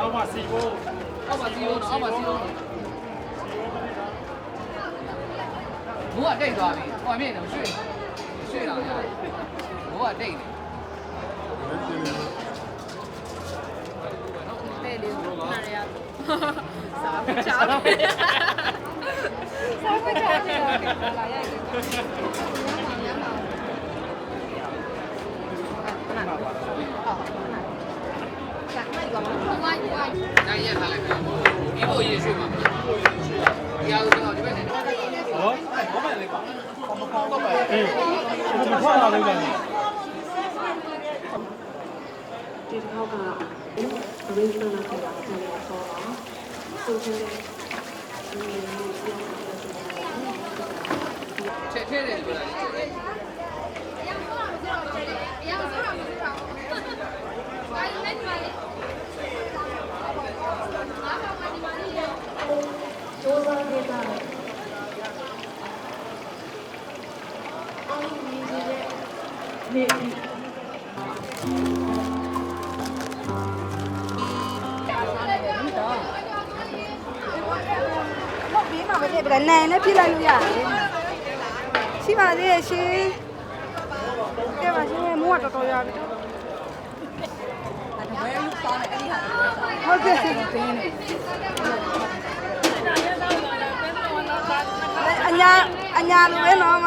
အောက်မှာစီဖို့အောက်မှာစီဖို့အောက်မှာစီဖို့ဘိုးကတိတ်သွားပြီဟိုအမြင့်တော့ရွှေ့လာတယ်ဘိုးကတိတ်တယ်တဲ့လေနာရစားပချာစားပချာလာရနိုင်ရထားလိုက်ပြီဒီဘိုးရေရွှေ့မှာဒီအားလုံးတော့ဒီဘက်နဲ့ဟောဘာမှလည်းပါမကောင်းတော့ပါအေးဒီထောက်လာလိုက်တယ်ဒီထောက်က arrangement လုပ်ခဲ့တာခံရတော့ဆိုတဲ့ချက်ထဲတယ်ပြောတာနိုင်နဲ့ပြလိုက်လို့ရတယ်ရှိပါသေးရဲ့ရှင်ကဲပါရှင်မိုးကတော်တော်ရပြီဟုတ်ကဲ့အညာလိုပဲနော်မ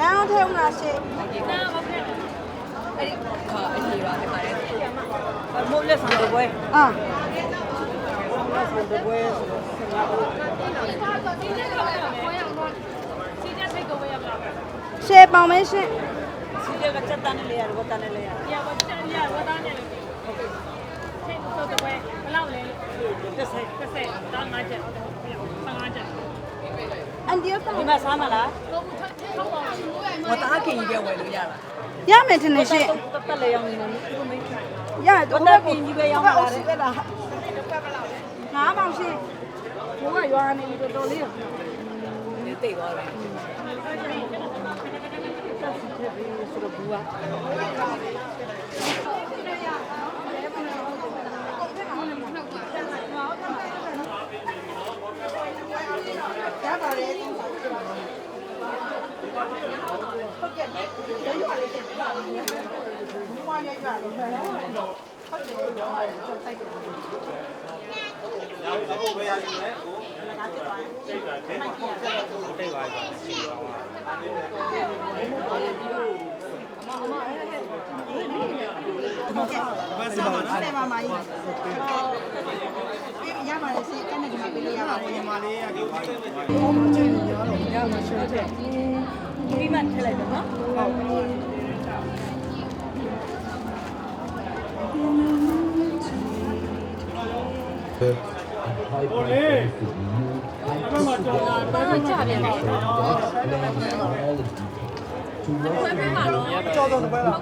နားထဲဦးလားရှင်နားဟုတ်ကဲ့အဲ့ဒီအေးပါဒီမှာလေမိုးလက်ဆောင်တွေပွဲဆက်တဲ့ပွဲဆိုတော့ဆက်ရအောင်ရှေ့ပေါင်မင်းရှင်စီတဲ့ကချက်တန်းလေးရတော့တန်းလေးရရပါချက်ရဝတ်သားနေလို့ဟုတ်ကဲ့ဆက်တော့တဲ့ပွဲဘယ်လောက်လဲ30တောင်း5ချက်15ချက်အန်ဒီယောဒီမှာစားမလားဝတ်သားခင်ကြီးပဲဝယ်လို့ရလားရမယ်ထင်တယ်ရှင်တက်လေရောင်းနေတယ်သူမင်းရတယ်တော့ခင်ကြီးပဲရောင်းလာတယ်ငါးပေါင်ရှင်ဘိုးကရွာနေပြီတော်တော်လေးနေတိတ်သွားတယ်ဆိုတော့ဘူကရပါတယ်ဟုတ်ကဲ့လေရွာလေးတက်ပါဘူးဘူမရရွာလေးပဲဟုတ်တယ်ရောင်းရတယ်စိုက်တယ်နောက်ဘိုးပဲရည်မယ်ကိုလက်ကားတက်သွားစိတ်ပါထဲတိတ်သွားပြီစီပါပါဆယ်ပါမကြီးရပါတယ်စီကနေဒီမှာပေးလို့ရပါတယ်ညီမလေးရဒီပါလေးကျင်းရတော့ရမှာရှိတယ်ဒီမှာထည့်လိုက်တော့နော်ဟိုလေအမမကြောက်တာကြပြန်တယ်ကြောက်တော့ပဲလား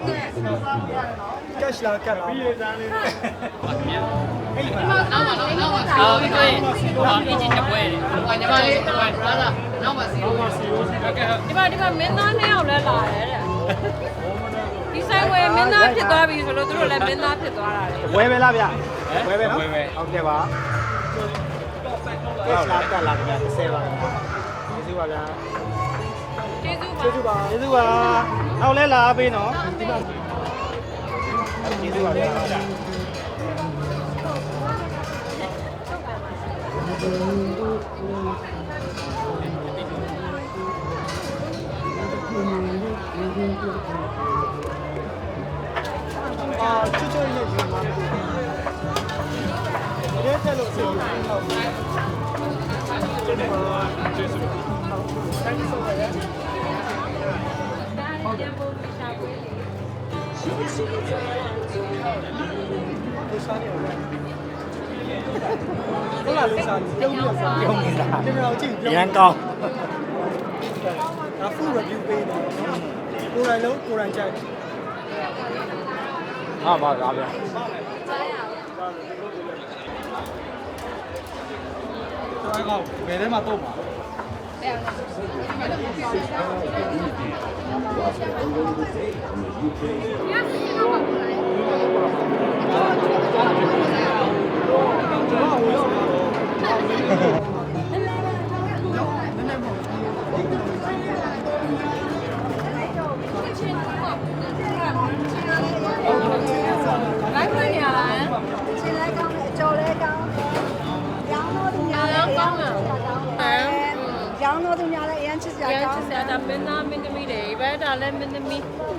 ကက်ရှ်လာကတ်ပြီးရသားလေးအဲ့ဒီမှာနောက်မှာပြီးတွေ့ဘာအင်ဂျင်တပွဲတယ်ဟိုညီမလေးဟိုဒါလာနောက်မှာစီလို့ဟုတ်ကဲ့ဒီမှာမင်းသား2ယောက်လဲလာတယ်တဲ့ဒီဆိုင်ဝယ်မင်းသားဖြစ်သွားပြီဆိုလို့သူတို့လည်းမင်းသားဖြစ်သွားတာလေဝဲပဲလားဗျဝဲပဲနော်ဟုတ်ကဲ့ပါကက်ရှ်လာကတ်လာကြ10ပါကျေးဇူးပါဗျာကျေးဇူးပါကျေးဇူးပါနောက်လဲလာပေးနော်ဒီမှာကျေးဇူးပါဗျာချွတ်ချွတ်လေးယူမှာရဲတယ်လို့ဆိုဟုတ်ကျေးဇူးပါကျေးဇူးပါတိုင်းဆိုပါရဲ့ဟုတ်ကဲ့ပုံပြချပေးဟုတ်လားလူစားပြုံးလို့စားပြုံးနေတာကင်မရာကြည့်ရန်ကောင်းဒါ full review ပေးတယ်ကိုယ်တိုင်လုံးကိုယ်တိုင်ကြိုက်ဟာပါလားဗျာဘယ်ထဲမှာတော့မှာ လိုက်ခွင့်ရလား ခြေလဲကောင်းတယ်အကျော်လဲကောင်းတယ်ရောင်းတော့သူများလဲရောင်းတော့သူများလဲအရင်ချစ်စရာ ရန် ကော ချ င်း စရာဒါမင်းသားမင်းသမီးတွေဘယ်ဒါလဲမင်းသမီး အပေါ်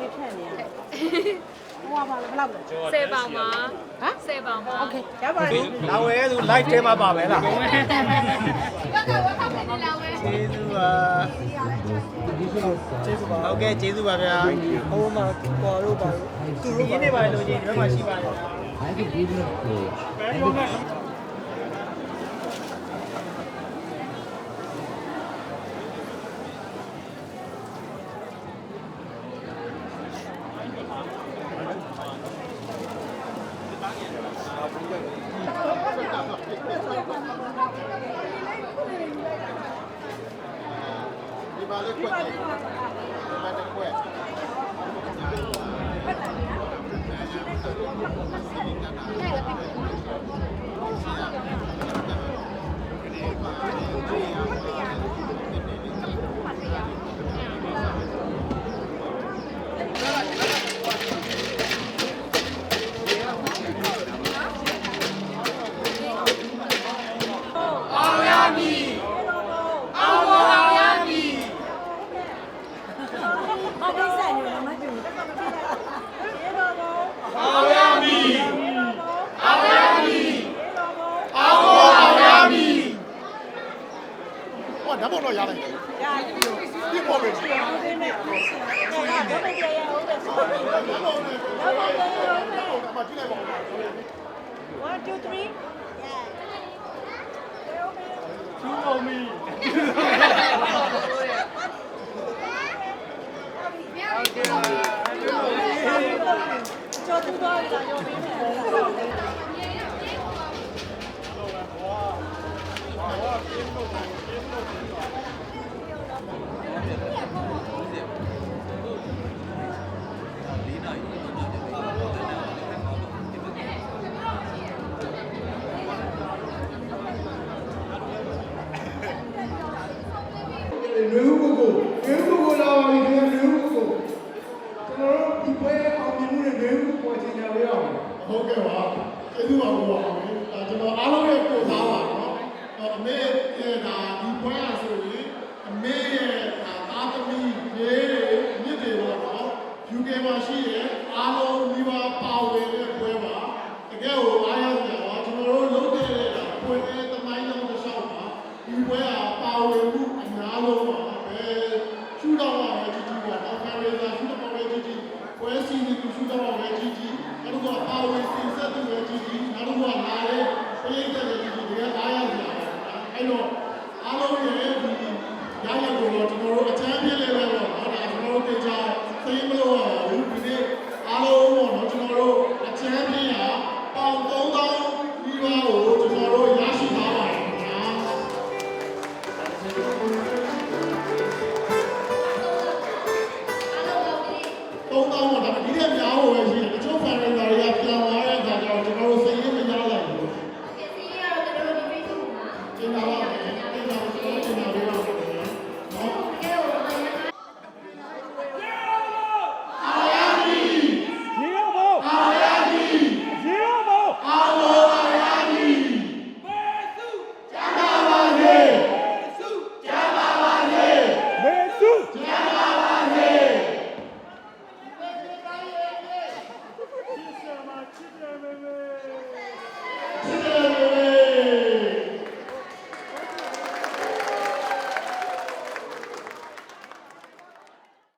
လေးထည့်နေရတယ်ဟိုကဘာလဲဘယ်လောက်လဲ 10ပေါင်ပါဟမ်10ပေါင်ပါโอเค ရပါတယ် လာဝဲဆို live ထဲမှာပါပဲလား ဘက်ကဝတ်ဖောက်နေလာဝဲ ကျေးဇူးပါဟုတ်ကဲ့ကျေးဇူးပါဗျာဟိုမှာပေါ်တော့ပါသူတို့ရင်းနေပါလို့ချင်းဒီဘက်မှာရှိပါတယ်ဓာတ်ပုံတော့ရလိုက်တယ်။ပြပေါ်ပြီ။ 1 2 3